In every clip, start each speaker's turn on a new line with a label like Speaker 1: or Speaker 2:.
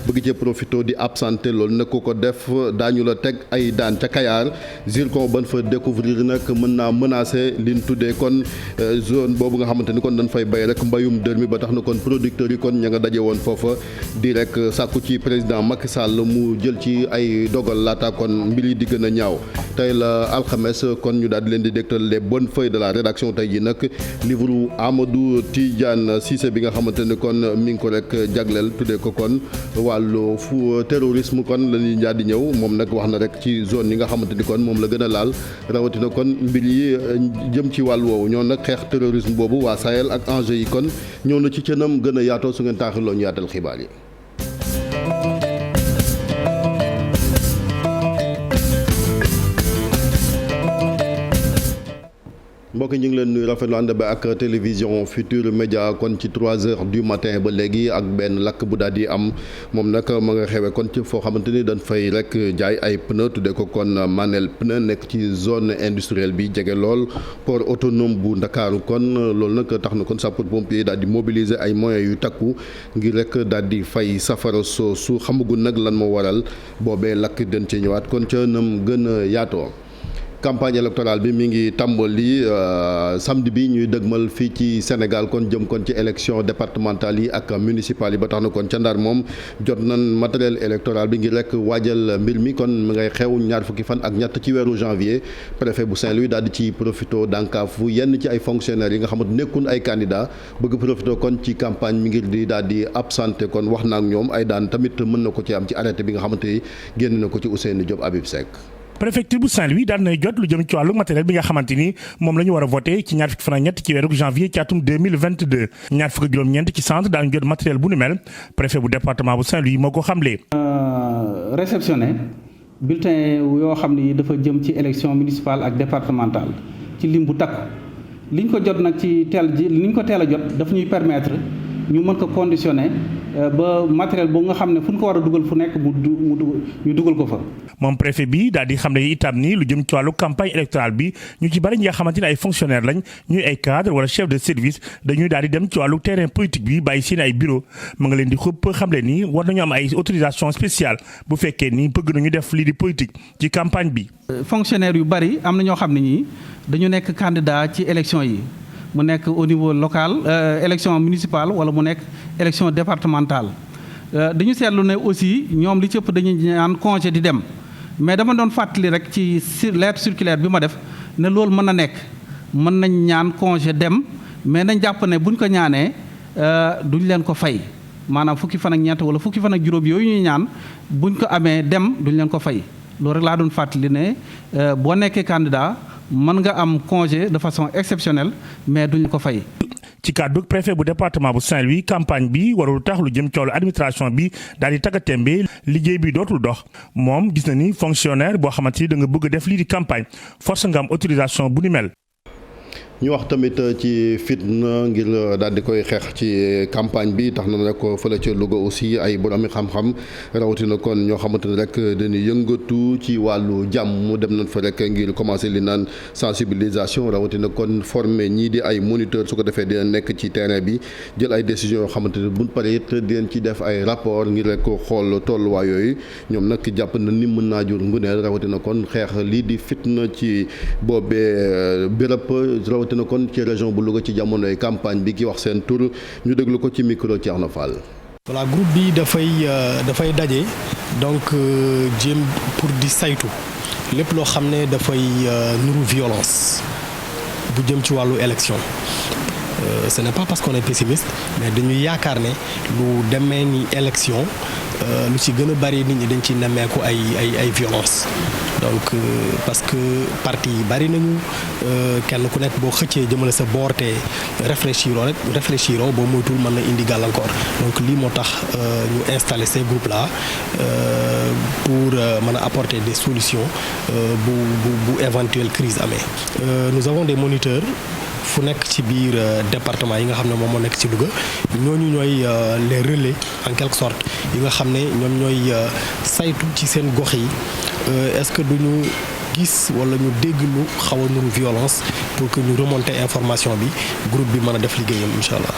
Speaker 1: bëgg ci profito di absenté loolu nag ko def daañu la teg ay daan ca Kayar zircon ban fa découvrir nag mën naa menacer li ñu tuddee kon zone boobu nga xamante ni kon dañ fay bay rek mbayum dër mi ba tax na kon producteurs yi kon ña nga daje woon foofa di rek sàkku ci président Macky Sall mu jël ci ay dogal laata kon mbir yi di gën a ñaaw tey la alxames kon ñu daal di leen di dégtal les bonnes feuilles de la rédaction tey ji nag livre Amadou Tidiane Cissé bi nga xamante ni kon mi ngi ko rek jagleel tuddee ko kon wàllu fu terrorisme kon la ñuy daal di ñëw moom nag wax na rek ci zone yi nga xamante ni kon moom la gën a laal rawatina kon mbir yi jëm ci wàll woowu ñoo nag xeex terrorisme boobu waa Sahel ak enjeu yi kon ñëw na ci cënam gën a yaatoo su ngeen taaxiloo ñu yaatal xibaar yi. mbokk ñu ngi leen nuyu rafetlu ànd ba ak télévision Futurs Médias kon ci 3 heures du matin ba léegi ak benn lakk bu daal di am moom nag ma nga xewee kon ci foo xamante ni dañ fay rek jaay ay pneu tuddee ko kon Manel pneu nekk ci zone industrielle bi jege lool port autonome bu Ndakaaru kon loolu nag tax na kon sapeur pompier daal di mobiliser ay moyens yu takku ngir rek daal di fay safara su xamagul nag lan moo waral boobee lakk den ci ñëwaat kon ca nam gën a yaatoo. campagne électorale bi mi ngi tàmbali samedi bi ñuy dëgmal fii ci Sénégal kon jëm kon ci élection départementale yi ak municipale yi ba tax na kon ca Ndar moom jot nañ matériel électoral bi ngir rek waajal mbir mi kon mi ngay xew ñaar fukki fan ak ñett ci weeru janvier préfet bu Saint-Louis daal di ci profito dànkaafu yenn ci ay fonctionnaires yi nga xamante nekkul ay candidat bëgg profito kon ci campagne mi ngir di daal di absenté kon wax na ak ñoom ay daan tamit mën na ko ci am ci arrêté bi nga xamante ni génn na ko ci Ousseynou Diop Habib Seck.
Speaker 2: préfecture bu Saint-Louis daal nay jot lu jëm ci wàllu matériel bi nga xamante ni moom la ñu war a voté ci ñaar fukki fan ak ñett ci weeru janvier ci atum 2022 ñaar fukki juróom-ñeent ci centre daañu jot matériel bu ni mel préfet bu département bu Saint-Louis moo ko xamle.
Speaker 3: réceptionné bulletin yoo xam ne dafa jëm ci élection municipale ak départementale ci lim bu takku liñ ko jot nag ci liñ ko teel a jot daf ñuy permettre ñu mën ko conditionné ba matériel boobu nga xam ne fu ñu ko war a dugal fu nekk ñu dugal ko fa. moom
Speaker 2: préfet bi daal di xam ne itam ni lu jëm ci wàllu campagne électorale bi ñu ci bari ñi nga xamante ne ay fonctionnaires lañ ñuy ay cadre wala chef de service dañuy daal di dem ci wàllu terrain politique bi bàyyi seen ay bureau mu nga leen di xëpp xam leen ni war nañu am ay autorisation spéciale bu fekkee ni bëgg nañu def lii di politique ci campagne bi.
Speaker 3: fonctionnaires yu bari am na ñoo xam ne ñii dañu nekk candidat ci élection yi. mu nekk au niveau local élection municipale wala mu nekk élection départementale dañu seetlu ne aussi ñoom li ci ëpp dañuy ñaan congé di dem mais dama doon fàttali rek ci lettre circulaire bi ma def ne loolu mën na nekk mën nañ ñaan congé dem mais nañ jàpp ne buñ ko ñaanee duñ leen ko fay maanaam fukki fan ak ñett wala fukki fan ak juróom yooyu ñuy ñaan buñ ko amee dem duñ leen ko fay loolu rek laa doon fàttali ne boo nekkee candidat mën nga am congé de façon exceptionnelle mais duñ ko fay.
Speaker 2: ci kàddu préfet bu département bu Saint-Louis campagne bi warul tax lu jëm coolu administration bi daal di tagga tembe liggéey bi dootul dox moom gis na ni fonctionnaire boo xamante ni da nga bëgg def lii di campagne force nga am autorisation bu ni mel.
Speaker 1: ñu wax tamit ci fitna ngir daal di koy xeex ci campagne bi tax na rek fële ca Louga aussi ay boroomi xam-xam rawatina kon ñoo xamante ne rek dañuy yëngatu ci wàllu jàmm dem nañ fa rek ngir commencer li naan sensibilisation rawatina kon former ñii di ay moniteur su ko defee dina nekk ci terrain bi jël ay décisions yoo xamante ne buñ paree it dinañ ci def ay rapport ngir rek xool tolluwaay yooyu ñoom nag jàpp na ni mën naa jur nguneel rawatina kon xeex lii di fitna ci boobee béréb rawatina kon ci région bu Louga ci jamonoy campagne bi ki wax seen tur ñu déglu ko ci micro Thierno Fall.
Speaker 4: voilà groupe bi dafay daje donc jéem pour di saytu lépp loo xam ne dafay nuru violence bu jëm ci wàllu élection ce n'est pas parce qu'on est pessimiste mais dañuy yaakaar ne lu demee ni élection lu ci gën a bari nit ñi dañ ci nemmeeku ay violence donc parce que parti yi bari nañu kenn ku nekk boo xëccee jëmale sa boor te réfléchiroo boo moytul mën na indi gàllankoor donc lii moo tax ñu installer ces groupes là pour mën a apporter des solutions bu éventuelle crise amee nous avons des moniteurs fu nekk ci biir département yi nga xam ne moom moo nekk ci Louga ñooñu ñooy les relais en quelque sorte yi nga xam ne ñoom ñooy saytu ci seen gox yi est-ce que duñu gis wala ñu dégg lu xaw a nuru violence pour que ñu remonter information bi groupe bi mën a def liggéeyam incha allah.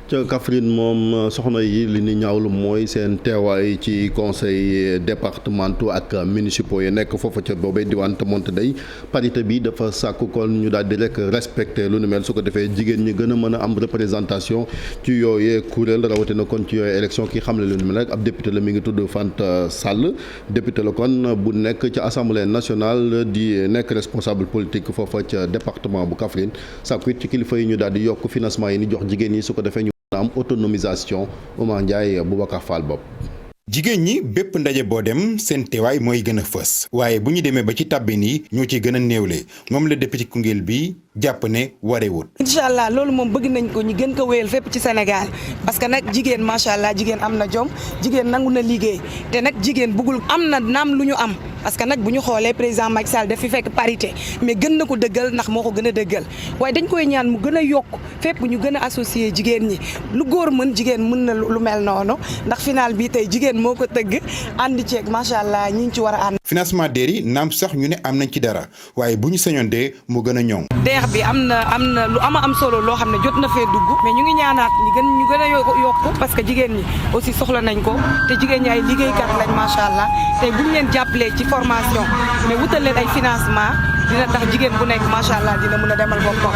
Speaker 1: ca Kaffrine moom soxna yi li ni ñaawlu mooy seen teewaay ci conseil départementaux ak municipaux yi nekk foofa ca boobee diwaan te monte day parité bi dafa sàkku kon ñu daal di rek respecté lu nu mel su ko defee jigéen ñi gën a mën a am représentation ci yooyee kuréel rawatina kon ci yooyee élection ki xam ne lu nu mel rek ab député la mi ngi tudd Fanta Sall député la kon bu nekk ca assemblée nationale di nekk responsable politique foofa ca département bu Kaffrine sàkku it ci kilifa yi ñu daal di yokk financement yi ni jox jigéen ñi su ko defee am autonomisation Oumar Ndiaye Boubacar Fall bopp.
Speaker 5: jigéen ñi bépp ndaje boo dem seen teewaay mooy gën a fës waaye bu ñu demee ba ci tàbbin yi ñoo ciy gën a néewle moom la député Koungheul bi jàpp ne warewut.
Speaker 6: incha allah loolu moom bëgg nañ ko ñu gën ko wéyal fépp ci Sénégal parce que nag jigéen macha allah jigéen am na jom jigéen nangu na liggéey te nag jigéen bëggul am na naam lu ñu am parce que nag bu ñu xoolee président Macky Sall daf fi fekk parité mais gën na ko dëggal ndax moo ko gën a dëggal waaye dañ koy ñaan mu gën a yokk fépp ñu gën a associé jigéen ñi lu góor mën jigéen mën na lu mel noonu ndax final bi tey jigéen moo ko tëgg ànd ceeg macha allah ñi ci war a ànd.
Speaker 5: financement DER yi naam sax ñu ne am nañ ci dara waaye bu ñu sañoon de mu gën a ñoŋ.
Speaker 6: DER bi am na lu am solo loo xam ne jot na fee dugg mais ñu ngi ñaanaat ñu gën a yokk parce que jigéen ñi aussi soxla nañ ko te jigéen ñi ay liggéeykat lañ macha allah te bu ñu leen jàppalee ci formation mais wutal leen ay financement dina tax jigéen bu nekk macha allah dina mën a demal boppam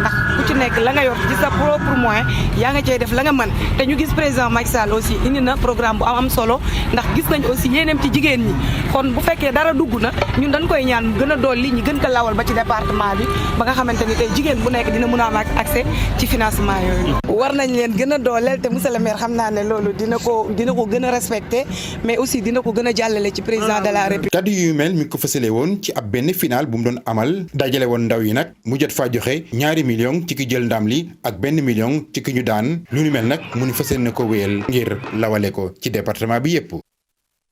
Speaker 6: ndax ku ci nekk la nga yor ci sa propre moyen yaa nga cey def la nga mën te ñu gis président Macky Sall aussi indi na programme bu am solo ndax gis nañ aussi yéeneem ci jigéen ñi kon bu fekkee dara dugg na ñun dañ koy ñaan gën a dolli ñi gën ko lawal ba ci département bi ba nga xamante ni tey jigéen bu nekk dina mën a am accès ci financement yooyu. war nañ leen gën a dooleel te monsieur le maire xam naa ne loolu dina ko gën a respecté mais aussi dina ko gën a jàllale ci président de la république.
Speaker 5: kaddu yu mel mi ko fësale woon ci ab benn final bu mu doon amal dajale woon ndaw yi nag mu jot faa joxe 2 millions ci ki jël ndam li ak 1 million ci ki ñu daan lu ñu mel nag mu ni fas yéene ko wéyal ngir lawale ko ci département bi yépp.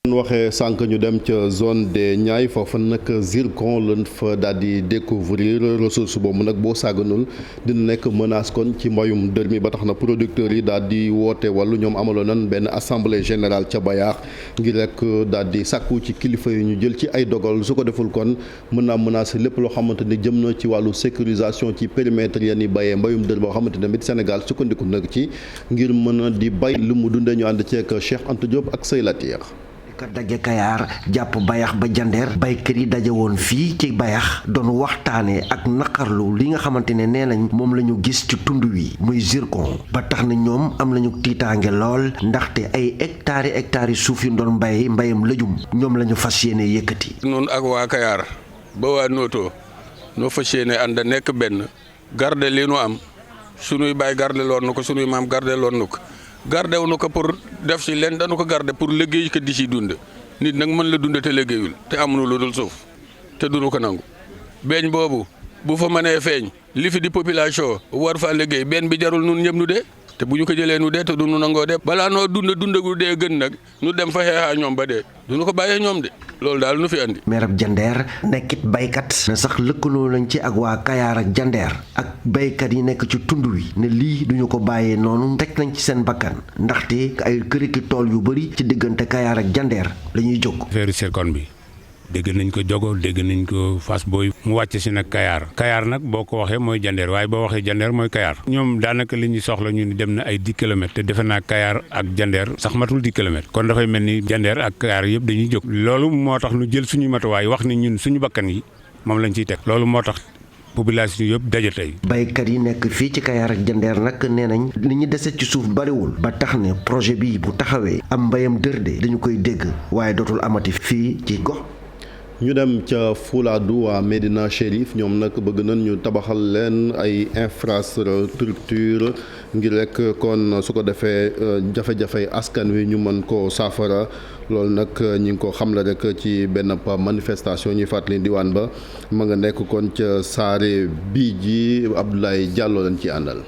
Speaker 1: waxee sànq ñu dem ca zone des Niayes foofu nag zircon lañ fa daal di découvrir ressource boobu nag boo sàgganul dina nekk menace kon ci mbayum dër mi ba tax na producteurs yi daal di woote wàllu ñoom amaloon nañ benn assemblée générale ca Bayaax ngir rek daal di sàkku ci kilifa yi ñu jël ci ay dogal su ko deful kon mën naa menacer lépp loo xamante ni jëm na ci wàllu sécurisation ci périmètre yenn yi bayee mbayum dër boo xamante ne tamit Sénégal sukkandiku nag ci ngir mën a di bay lu mu dundee ñu ànd ceeg Cheikh Anta Diop ak Sey Latir.
Speaker 7: ka dagge Kayaar jàpp Bayax ba Jandeer baykat yi daje woon fii ci Bayax doon waxtaanee ak naqarlu li nga xamante ne nee nañ moom la ñu gis ci tund wi muy zircon ba tax na ñoom am nañu tiitaange lool ndaxte ay hectares yi suuf yu doon mbayam lëjum ñoom la ñu fas yéene yëkkati.
Speaker 8: noonu ak waa Kayaar ba waa Noto noo fas yéene ànd nekk benn garde li nu am sunuy baay garde loon na ko sunuy maam garde loon na ko. garde wu nu ko pour def ci leen dañu ko garde pour liggéey ko di ci dund nit nag mën la dund te liggéeyul te amuñu lu dul suuf te duñu ko nangu beeñ boobu bu fa mënee feeñ li fi di population war fa liggéey benn bi jarul nun ñëpp nu dee te bu ñu ko jëlee nu dee te duñu nangoo dee balaa noo dundagu dee gën nag nu dem fa xeexaa ñoom ba dee duñu ko bàyyee ñoom de loolu daal nu fi andi. meerab Jandeer nekkit baykat na sax lëkkaloo lañ ci ak waa Kayaar ak Jandeer ak baykat yi nekk ci tund wi ne lii duñu ko bàyyee noonu teg nañ ci seen bakkan ndaxte ay këriki tool yu bëri ci diggante Kayaar ak Jandeer la ñuy jóg.
Speaker 9: affaire zircon bi dégg nañ ko Jogo dégg nañ ko Fass Boy mu wàcc si nag Kayaar nag boo ko waxee mooy Jandeer waaye boo waxee Jandeer mooy Kayaar ñoom daanaka li ñu soxla ñu ni dem na ay 10 kilomètres te defe naa Kayaar ak Jandeer sax matul 10 kilomètres kon dafay mel ni Jandeer ak Kayaar yëpp dañuy jóg loolu moo tax ñu jël suñu matuwaay wax ni ñun suñu bakkan yi moom lañ ciy teg loolu moo tax population yëpp daje tey.
Speaker 7: baykat yi nekk fii ci Kayaar ak Jandeer nag nee nañ li ñu dese ci suuf bariwul ba tax ne projet bii bu taxawee am mbayam dërde dañu koy dégg waaye dootul amati fii ci gox.
Speaker 1: ñu dem ca Fouladou waa Médina Chérif ñoom nag bëgg nañ ñu tabaxal leen ay infrastructure ngir rek kon su ko defee jafe-jafe askan wi ñu mën koo saafara loolu nag ñi ngi ko xamle rek ci benn manifestation ñuy fàttali diwaan ba ma nga nekk kon ca Saare bii ji Abdoulaye Diallo lañ ci àndal.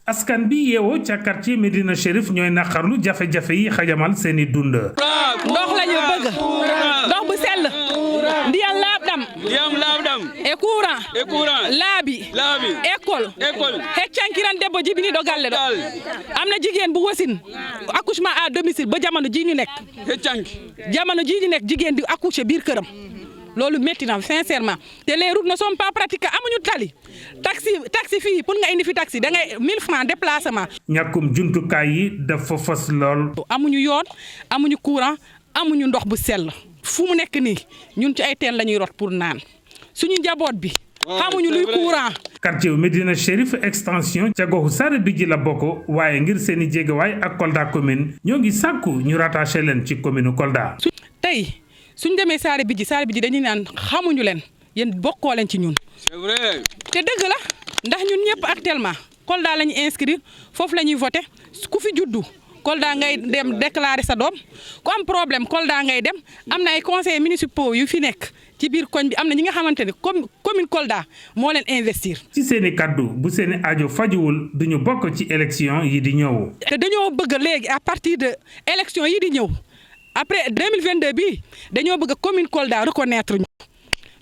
Speaker 2: askan bi yeewoo ca quartier Médina Chérif ñooy naqarlu jafe-jafe yi xajamal seeni dund.
Speaker 10: ndox la ñu bëgg ndox bu sell ndiyam laabɗam e courant laabi école heccankiran debbo jibini ɗo galle ɗo am na jigéen bu wasin accouchement à domicile ba jamono ji ñu nekk jigéen di accoucher biir këram loolu métti na sincèrement te les routes ne sont pas pratiques amuñu tali taxi fii pour nga indi fi taxi da ngay 1000 francs déplacement.
Speaker 2: ñàkkum jumtukaay yi dafa fas lool.
Speaker 10: amuñu yoon amuñu courant amuñu ndox bu sell fu mu nekk nii ñun ci ay teen la ñuy rot pour naan suñu njaboot bi. xamuñu luy courant.
Speaker 2: quartier wu Médina Chérif extension ca goxu Saare Bijji la bokk waaye ngir seen i jéegawaay ak Kolda commune ñoo ngi sàkku ñu rattaché leen ci commune Kolda.
Speaker 10: tey suñ demee Saare Bijji dañuy naan xamuñu leen yéen bokkoo leen ci ñun.
Speaker 8: c'est vrai.
Speaker 10: te dëgg la ndax ñun ñëpp actuellement Kolda la ñu inscrire foofu la ñuy voté ku fi juddu Kolda ngay dem déclarer sa doom ku am problème Kolda ngay dem am na ay conseillers municipaux yu fi nekk. ci biir koñ bi am na ñi nga xamante ne commune Kolda moo leen investir.
Speaker 2: ci seeni kaddu bu seeni aajo fajuwul duñu bokk ci élection yi di ñëw.
Speaker 10: te dañoo bëgg léegi à partir de élection yi di ñëw après 2022 bii dañoo bëgg commune Kolda reconnaître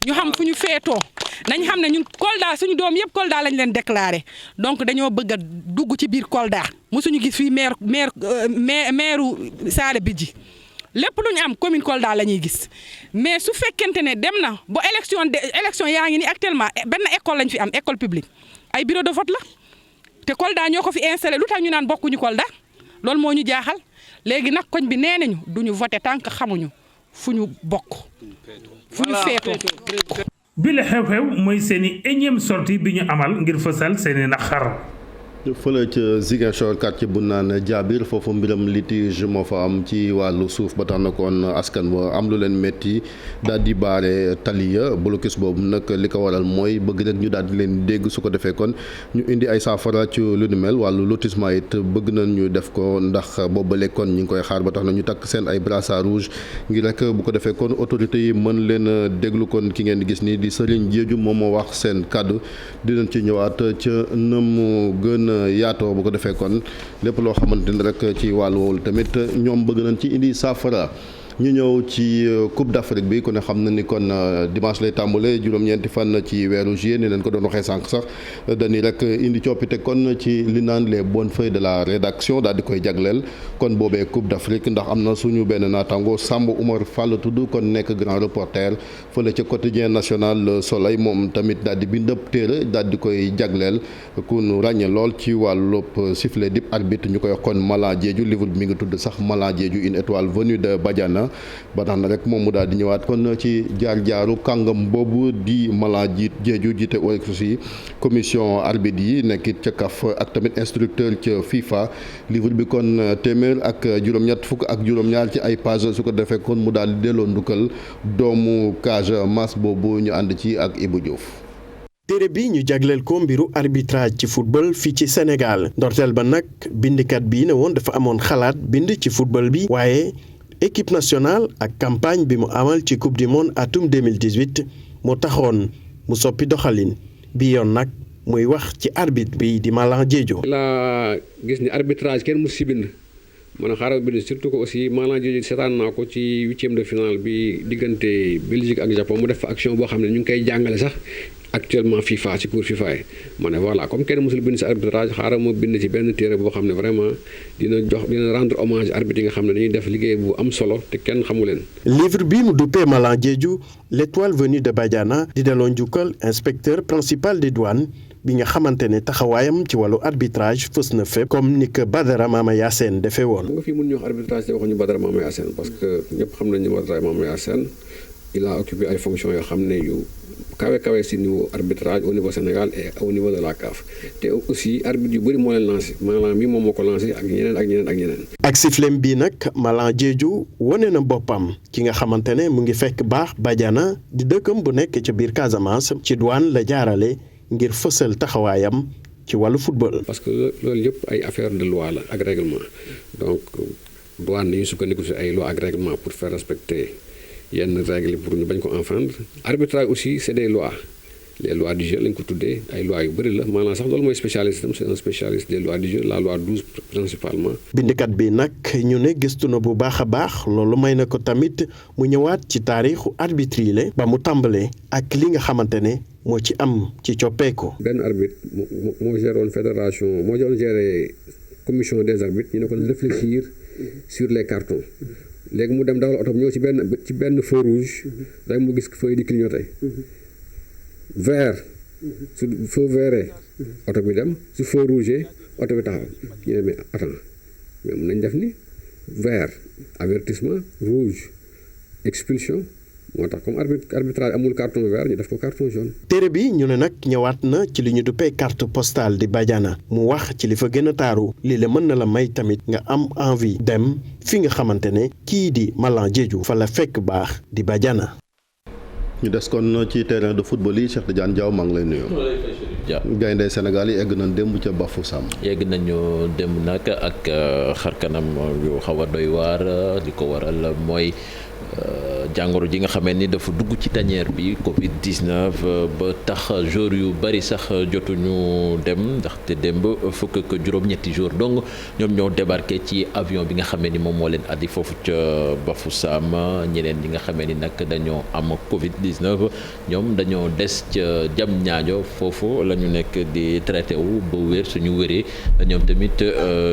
Speaker 10: ñu xam fu ñu feetoo nañ xam ne ñun Kolda suñu doom yëpp Kolda lañ leen déclaré donc dañoo bëgg a dugg ci biir Kolda mosuñu gis fii maire Saare Bijji lépp lu ñu am commune Kolda la ñuy gis mais su fekkente ne dem na ba élection yaa ngi ni actuellement benn école lañ fi am école publique ay bureau de vote la te Kolda ñoo ko fi installé lu tax ñu naan bokkuñu Kolda loolu moo ñu jaaxal léegi nag koñ bi nee nañu duñu voté tant que xamuñu fu ñu bokk fu ñu feetoo.
Speaker 2: bi la xew-xew mooy seeni énième sortie bi ñu amal ngir fësal seeni naqar.
Speaker 1: fële ca Ziguinchor quartier bu naan Jaabir foofu mbiram litige moo fa am ci wàllu suuf ba tax na kon askan wa am lu leen métti daal di baare taliya blocus boobu nag li ko waral mooy bëgg rek ñu daal di leen dégg su ko defee kon ñu indi ay saafara ci lu ni mel wàllu lotissement it bëgg nañ ñu def ko ndax boobale kon ñu ngi koy xaar ba tax na ñu takk seen ay brassard rouge ngir rek bu ko defee kon autorités yi mën leen déglu kon ki ngeen di gis nii di Serigne Diédhiou moom moo wax seen kàddu dinañ ci ñëwaat ca nëmu gën yaatoo bu ko defee kon lépp loo xamante ni rek ci wàllu woowu tamit ñoom bëgg nañ ci indi saafara. ñu ñëw ci Coupe d'Afrique bi ku ne xam na ni kon dimanche lay tàmbale juróom-ñeenti fan ci weeru juillet ni leen ko doon waxee sànq sax dañuy rek indi coppite kon ci li naan les bonnes feuilles de la rédaction daal di koy jagleel kon boobee Coupe d'Afrique ndax am na suñu benn naataango Samb Oumar Fall tudd kon nekk grand reporter fële ca quotidien national Le Soleil moom tamit daal di bind ab téere daal di koy jagleel ku nu ràññee lool ci wàllub sifflet dip arbitre ñu koy wax kon Malang Diédhiou livre bi mi ngi tudd sax Malang Diédhiou une étoile venue de Badiana ba tax na rek moom mu daal di ñëwaat kon ci jaar-jaaru kàngam boobu di Malang Diédhiou jiite aussi commission arbitre yi nekkit ca CAF ak tamit instructeur ca FIFA livre bi kon téeméer ak juróom-ñett fukk ak juróom-ñaar ci ay page su ko defee kon mu daal di delloo ndukkal doomu Casamance boobu ñu ànd ci ak Ibou Diouf.
Speaker 11: téere bi ñu jagleel ko mbiru arbitrage ci football fii ci Sénégal ndorteel ba nag bindkat bii ne woon dafa amoon xalaat bind ci football bi waaye équipe nationale ak campagne bi mu amal ci coupe du monde atum 2018 moo taxoon mu soppi doxalin bi yoon nag muy wax ci arbitre bi di Malang Diédhiou.
Speaker 12: laa gis ni arbitrage kenn mu si bind man a xaaral bind surtout que aussi Malang Diédhiou seetaan naa ko ci 8e de finale bi diggante Belgique ak Japon mu def fa action boo xam ne ñu ngi koy jàngale sax actuellement FIFA ci cours FIFA yi ma ne voilà comme kenn mësul bind ci arbitrage xaaral ma bind ci benn téere boo xam ne vraiment dina rendre hommage arbitre yi nga xam ne dañuy def liggéey bu am solo te kenn xamu leen.
Speaker 11: livre bi mu duppee Malang Diédhiou l'étoile venue de Badiana di delloo njukkal inspecteur principal des douanes bi nga xamante ne taxawaayam ci wàllu arbitrage fës na fépp comme ni ko Badara Mama Yacine defee woon.
Speaker 12: nga fii mën ñu wax arbitrage te waxuñu Badara Mama Yacine parce que ñëpp xam nañu Badara Mama Yacine il a occupé ay fonctions yoo xam ne yu kawe si niveau arbitrage au niveau Sénégal et au niveau de la CAF te aussi arbitre yu bëri moo leen lancé Malang mi moom moo ko lancé ak ñeneen.
Speaker 11: ak siflem bii nag Malang Diédhiou wane na boppam ki nga xamante ne mu ngi fekk baax Badiana di dëkkam bu nekk ca biir Casamance ci douane la jaarale ngir fësal taxawaayam ci wàllu football.
Speaker 12: parce que loolu yëpp ay affaire de loi la ak règlement donc douane nañu sukkandiku si ay loi ak règlement pour faire respecter yenn règles pour ñu bañ ko enfreindre. arbitrage aussi c'est des lois les lois du jeu lañ ko tuddee ay lois yu bëri la maanaam sax loolu mooy spécialiste c'est un spécialiste des lois du jeu la loi 12 principalement.
Speaker 11: bindikat bi nag ñu ne gëstu na bu baax a baax loolu may na ko tamit mu ñëwaat ci taarixu arbitre yi la ba mu tàmbalee ak li nga xamante ne moo ci am ci coppeeku.
Speaker 12: benn arbitre moo géré woon fédération moo doon géré commission des arbitres ñu ne ko réfléchir sur les cartons léegi mu dem dawal oto bi ñëw ci benn feu rouge day mu gis feu yi di clignoter vert su feu vert oto bi dem su feu rouge oto bi taxaw ñu ne mais attends mais mun nañ def ni vert avertissement rouge expulsion moo tax comme arbitrage amul carton vert ñu def ko carton jaune.
Speaker 11: téere bi ñu ne nag ñëwaat na ci li ñu duppee carte postale di Badiana mu wax ci li fa gën a taaru lii la mën na la may tamit nga am envie dem fi nga xamante ne kii di Malang Diédhiou fa la fekk baax di Badiana.
Speaker 1: ñu des kon ci terrain de football yi Cheikh Tidiane Diaw maa ngi lay nuyu. gaynde Sénégal yi egg nañ démb ca Bafoussam.
Speaker 13: yegg nañu démb nag ak xarkanam yu xaw a doy waar li ko waral mooy jàngoro ji nga xamee ni dafa dugg ci tanière bi Covid 19 ba tax jour yu bari sax jotuñu dem ndaxte démb fukk ak juróom-ñetti jour donc ñoom ñoo débarqué ci avion bi nga xamee ni moom moo leen addi foofu ca Bafoussam ñeneen ñi nga xamee ni nag dañoo am Covid 19 ñoom dañoo des ca Diamniadio foofu la ñu nekk di traité wu ba wér suñu wéree ñoom tamit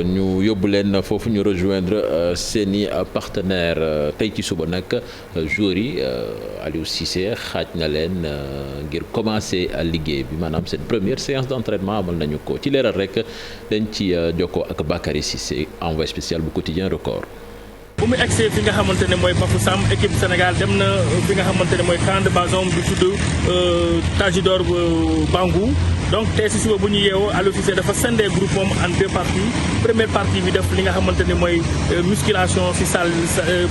Speaker 13: ñu yóbbu leen foofu ñu rejoindre seeni partenaire tey ci suba nag joueurs yi Aliou Cissé xaaj na leen ngir commencer liggéey bi maanaam seen première séance d'entraînement amal nañu ko ci leeral rek dañ ci jokkoo ak Bakary Cissé envoyé spécial bu quotidien Record.
Speaker 2: bu mu egsee fi nga xamante ne mooy Bafoussam équipe Sénégal dem na fi nga xamante ne mooy camp de base bi tudd Tajidor Bangou donc tey si suba bu ñu yeewoo Aliou Cissé dafa scindé groupe moom en deux parties première partie bi def li nga xamante ne mooy musculation si salle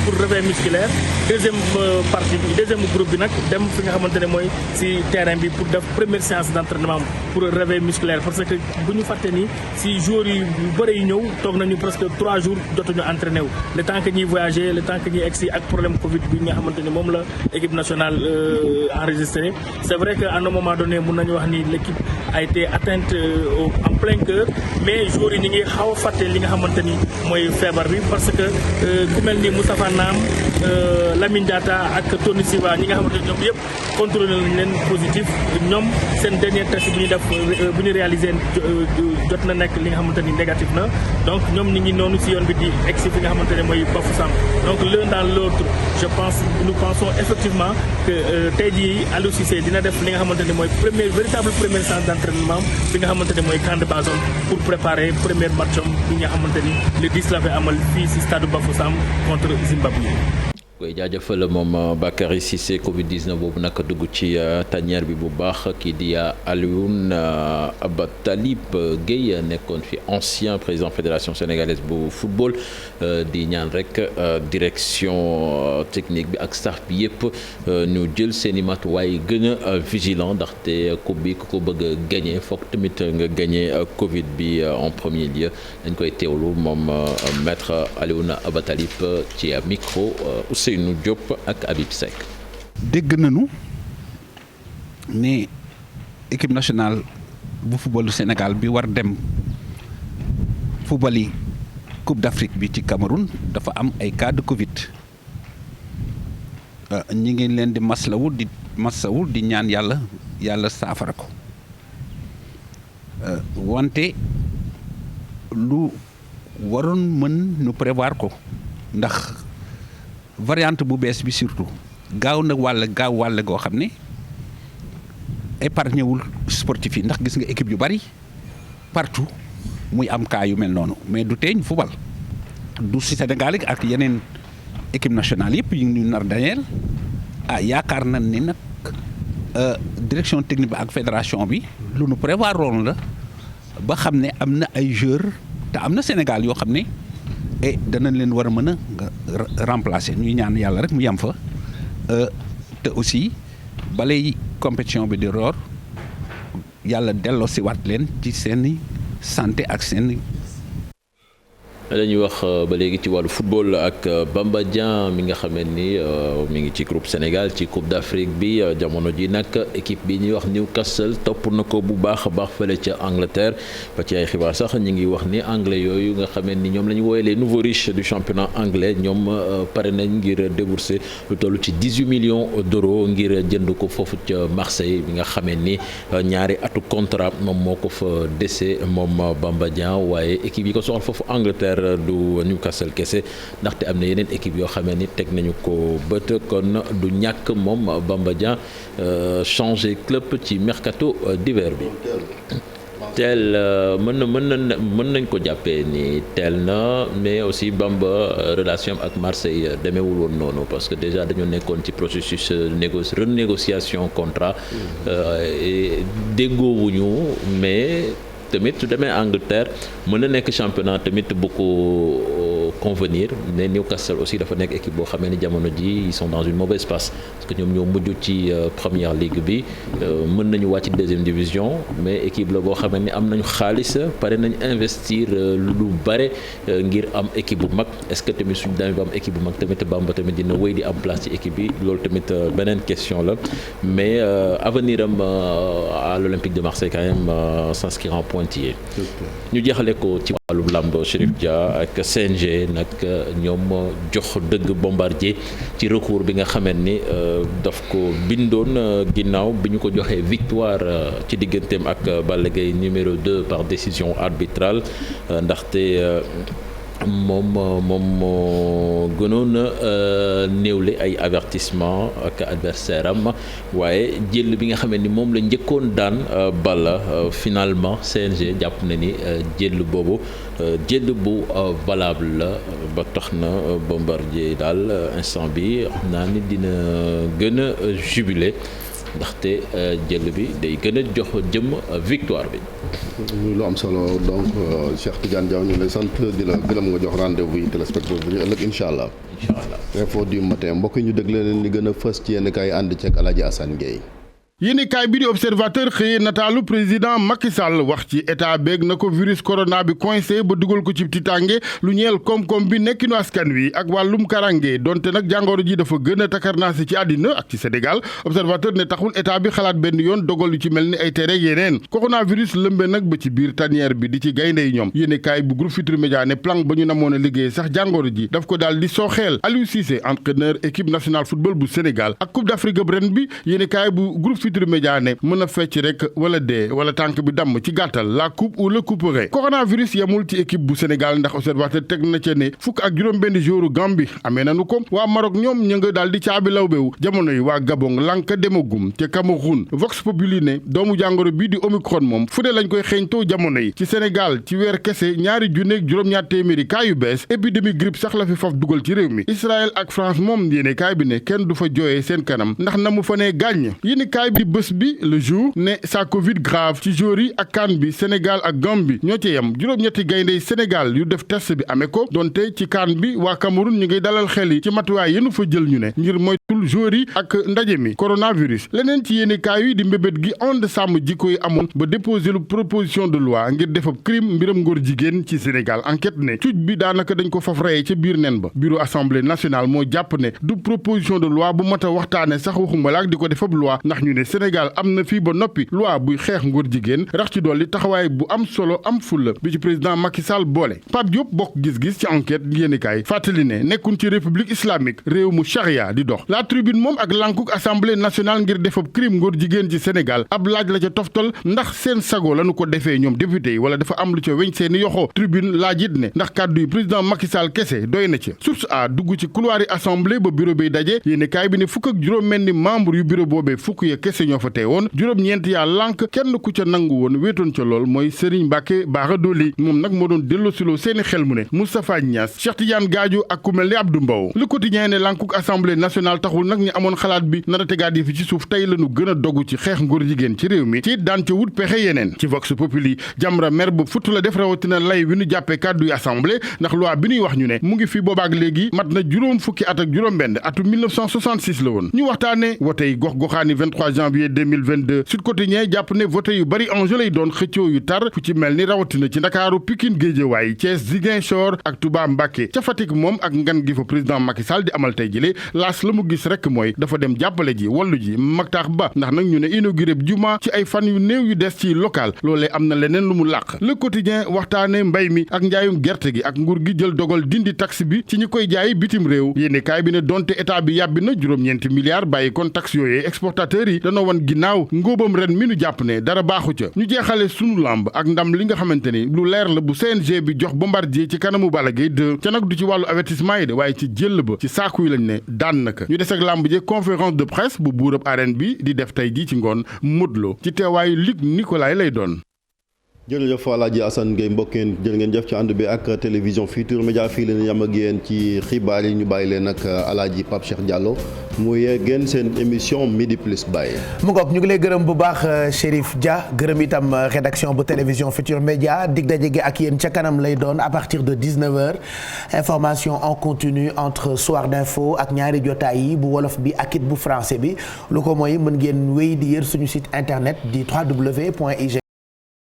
Speaker 2: pour réveil musculaire deuxième groupe bi nag dem fi nga xamante ne mooy si terrain bi pour def première séance d'entraînement pour réveil musculaire parce que bu ñu fàtte ni si joueurs yu bëri yi ñëw toog nañu presque 3 jours jotuñu entraîné wu le temps que ñuy voyager le temps que ñuy egsi ak problème Covid bi nga xamante ni moom la équipe nationale enregistré c'est vrai que à un moment donné mun nañu wax ni l'équipe a été atteinte en plein cœur mais joueurs yi ñu ngi xaw a fàtte li nga xamante ni mooy feebar bi parce que ku mel ni Moustapha Nam Lamine Diatta ak Tony Silva ñi nga xamante ni ñoom yëpp contrôlé nañ leen positif ñoom seen dernier test bu ñu def bu ñu réalisé jot na nekk li nga xamante ni négatif na donc ñoom ñi ngi noonu si yoon bi di egsi fi nga xamante ne mooy Bafoussam donc l'un dans l'autre nous pensons effectivement que tey jii Aliou Cissé dina def li nga xamante ne mooy véritable première séance d'entraînement bi nga xamante ne mooy camp de base pour préparer premier match bi nga xamante ni le 10 la fay amal fii si stade Bafoussam contre Zimbabwe.
Speaker 13: koy jaajëfal moom Bakary Cissé Covid 19 boobu nag dugg ci tanière bi bu baax kii di Alioune Abatalib Gueye nekkoon fi ancien président fédération sénégalaise bu football di ñaan rek direction technique bi ak staff bi yëpp ñu jël seeni matuwaay gën a vigilant ndaxte coupe bi ku ko bëgg a gagné foog tamit nga gagné Covid bi en premier lieu dañ koy teewlu moom maître Alioune Abatalib ci micro Ousseynou Diop ak Habib Seck.
Speaker 14: dégg nañu ne équipe nationale bu football du Sénégal bi war dem football yi Coupe d'Afrique bi ci Cameroun dafa am ay cas de Covid ñi ngi leen di masawu di ñaan yàlla saafara ko wante lu waroon mën nu prévoir ko ndax variante bu bees bi surtout gaaw wàll goo xam ne épargné wul sportif yi ndax gis nga équipe yu bari partout muy am cas yu mel noonu mais du teeñ football du si Sénégal ak yeneen équipe nationale yëpp yu ñu nar dañeel yaakaar nañ ni nag direction technique bi ak fédération bi lu nu prévoir woon la ba xam ne am na ay joueurs te am na Sénégal yoo xam ne danañ leen war a mën a remplacer ñuy ñaan yàlla rek mu yem fa te aussi balay compétition bi di roor yàlla delloo si waat leen ci seeni santé ak seeni.
Speaker 13: dañuy wax ba léegi ci wàllu football ak Bamba Dieng mi nga xamee ni mi ngi ci groupe Sénégal ci Coupe d'Afrique bi jamono ji nag équipe bi ñuy wax Newcastle topp na ko bu baax a baax fële ca Angleterre ba ci ay xibaar sax ñu ngi wax ni anglais yooyu nga xamee ni ñoom la ñu woowee les nouveaux riches du championnat anglais ñoom pare nañ ngir débourser lu toll ci 18 millions d'euros ngir jënd ko foofu ca Marseille bi nga xamee ni ñaari atu contrat moom moo ko fa dese moom Bamba Dieng waaye équipe yi ko soxal foofu Angleterre Angleterre du Newcastle kese ndaxte am na yeneen équipe yoo xamee ni teg nañu ko bët kon du ñàkk moom Bamba Dieng changer club ci mercato d'hiver bi. teel mën nañ ko jàppee ni teel na mais aussi Bamba relation ak Marseille demeewul woon noonu parce que déjà dañoo nekkoon ci processus renégociation contrat déggoowuñu mais tamit su demee Angleterre mën na nekk championnat tamit bu ko convenir mais Newcastle aussi dafa nekk équipe boo xamee ni jamono ji ils sont dans une mauvaise passe parce que ñoom ñoo mujj ci première ligue bi mën nañu wàcc deuxième division mais équipe la boo xamee ni am nañu xaalis pare nañ investir lu bare ngir am équipe bu mag est-ce que tamit suñu demee ba am équipe bu mag tamit Bamba tamit dina wéy di am place ci équipe bi loolu tamit beneen question la mais avenir am à l'Olympique de Marseille quand même s'inscrire en pointillé. ñu jeexale ko ci wàllu lamb Chérif Dia ak CNG nag ñoom jox dëgg Bombardier ci recours bi nga xamee ni daf ko bindoon ginnaaw bi ñu ko joxee victoire ci digganteem ak Balla Gaye numéro 2 par décision arbitrale ndaxte moom moo gënoon a néewle ay avertissement ak adversaire am waaye jël bi nga xam ni moom la njëkkoon daan Balla finalement CNG jàpp na ni jël boobu jël bu valable la ba tax na Bombardier daal instant bi xam naa ni dina gën a jubilé ndaxte jël bi day gën a jox jëm victoire bi.
Speaker 1: lu am solo donc Cheikh Tidiane Diaw ñu lay sant di la gërëm nga jox rendez-vous yi téléspectateurs yi ëllëg incha allah.
Speaker 13: incha allah
Speaker 1: info du matin mbokk yi ñu déglu leen li gën a fës ci yenn kaay ànd ceeg El Hadj Assane Gueye.
Speaker 15: yéenekaay bi di observateur xëyee nataalu président Macky Sall wax ci état beeg na ko virus corona bi coincé ba dugal ko ci tiitaange lu ñeel koom-koom bi nekkinu askan wi ak wàllum karange donte nag jàngoro ji dafa gën a takarnaase ci àddina ak ci Sénégal observateur ne taxul état bi xalaat benn yoon dogal yu ci mel ni ay tere yeneen coronavirus lëmbe nag ba ci biir tanière bi di ci gaynde yi ñoom yéenekaay bu groupe Futurs Médias ne plan ba ñu namoon a liggéey sax jàngoro ji daf ko daal di sooxeel Aliou Cissé entraîneur équipe nationale football bu Sénégal ak coupe d'Afrique ren bi yéenekaay bu groupe Futurs Médias ne mën a fecc rek wala dee wala tànk bi damm ci gàttal la coupe ou le couperet coronavirus yemul ci équipe bu Sénégal ndax observateur teg na ca ne fukk ak juróom-benn joueur Gambie amee nanu ko waa Maroc ñoom ña nga daal di caabi lawbewu jamono yi waa Gabon lanka demagum te Cameroun Vox Populi ne doomu jàngoro bii di Omicron moom fu dee lañ koy xeeñtoo jamono yi ci Sénégal ci weer kese ñaari junneeg juróom-ñaar téeméeri cas yu bees épidémie grippe sax la fi faf dugal ci réew mi Israël ak France moom yéene kaay bi ne kenn du fa jooyee seen kanam ndax na mu fa nee gàññ yéene kaay bi bés bi le jour ne sa Covid grave ci joueurs yi ak CAN bi Sénégal ak Gambie ñoo ci yem juróom-ñetti gayndey Sénégal yu def test bi amee ko donte ci CAN bi waa Cameroun ñu ngi dalal xel yi ci matuwaay yenu fa jël ñu ne ngir moytul joueurs yi ak ndaje mi coronavirus leneen ci yéene kaay yi di mbébét gi onde sàmm jikko yi amoon ba déposer lu proposition de loi ngir defab crime mbiram ngóor jigéen ci Sénégal enquête ne cuuj bi daanaka dañ ko faf reye ca biir nen ba bureau assemblée nationale moo jàpp ne du proposition de loi bu mat a waxtaane sax waxuma laak di ko defab loi ndax ñu ne Sénégal am na fii ba noppi loi buy xeex ngóor jigéen rax ci dolli taxawaay bu am solo am fulla bi ci président Macky Sall boole Pape Diop bokk gis-gis ci enquête yéenekaay fàttali ne nekkun ci république islamique réew mu charia di dox la tribune moom ak lànkuk assemblée nationale ngir defab crime ngóor jigéen ci Sénégal ab laaj la ca toftal ndax seen sago lañu ko defee ñoom député yi wala dafa am lu ca weñ seeni yoxoo tribune laaj it ne ndax kàddu yi président Macky Sall kese doy na ca source a dugg ci couloir yi assemblée ba bureau bi daje yéenekaay bi ne fukk ak juróom-benn membre yu bureau boobee fukk ya kese ñoo fa teewoon juróom-ñeent yaa lànk kenn ku ca nangu woon wéetoon ca lool mooy Serigne Mbacké Bara Dolly moom nag moo doon delloosiloo seeni xel mu ne Moustapha Niass Cheikh Tidiane Gadio ak ku mel ni Abdou Mbow Le Quotidien ne lànkuk assemblée nationale taxul nag ñu amoon xalaat bi nar a tegaat yi fi ci suuf tey lañu gën a dogu ci xeex ngóor jigéen ci réew mi ci daan ca wut pexe yeneen ci Vox Populi Jamra mer bu futt la def rawatina lay wi ñu jàppee kàddu yi assemblée ndax loi bi ñuy wax ñu ne mu ngi fi boobaak léegi mat na juróom fukki at ak juróom-benn atu 1966 la woon ñu waxtaane wotey gox-goxaani 23 janvier 2022 Sud Quotidien jàpp ne vote yu bari enjeu lay doon xëccoo yu tar fu ci mel ni rawatina ci Ndakaaru Pikine Guédiawaye Thiès Ziguinchor ak Touba Mbacké ca Fatick moom ak ngan gi fa président Macky Sall di amal tey jëlee laas la mu gis rek mooy dafa dem jàppale ji wallu ji Mactar Ba ndax nag ñu ne inauguré juma ci ay fan yu néew yu des ci local loolee am na leneen lu mu làq Le Quotidien waxtaane mbay mi ak njaayum gerte gi ak nguur gi jël dogal dindi taxe bi ci ñi koy jaay bitim réew yéene kaay bi ne donte état bi yàbbi na juróom-ñeenti milliards bàyyi kon taxe yooyee exportateurs yi danoo wan ginnaaw ngóobam ren mi nu jàpp ne dara baaxu ca. ñu jeexale sunu lamb ak ndam li nga xamante ni lu leer la bu CNG bi jox Bombardier ci kanamu Balla Gaye 2 ca nag du ci wàllu avertissement yi de waaye ci jël ba ci saaku yi lañ ne daan naka ñu des ak lamb ji conférence de presse bu buurab arène bi di def tey jii ci ngoon Modou Lo ci teewaayu Luc Nicolaï lay doon.
Speaker 1: jërëjëf Alaaji Assane Gueye mbokkeen jërë ngeen jëf ci ànd bi ak télévision Futurs Médias fii leen yam ak yéen ci xibaar yi ñu bàyyi leen ak Alaaji Pape Cheikh Diallo mu yeggeen seen émission Midi Plus bàyyi.
Speaker 16: mu ngoog ñu ngi lay gërëm bu baax Chérif Dia gërëm itam rédaction bu télévision Futurs Médias dig daje gi ak yéen ca kanam lay doon à partir de 19h information en continu entre soir d'info ak ñaari jotaay yi bu wolof bi ak it bu français bi lu ko mooy mën ngeen wéy di yër suñu site internet di www.ig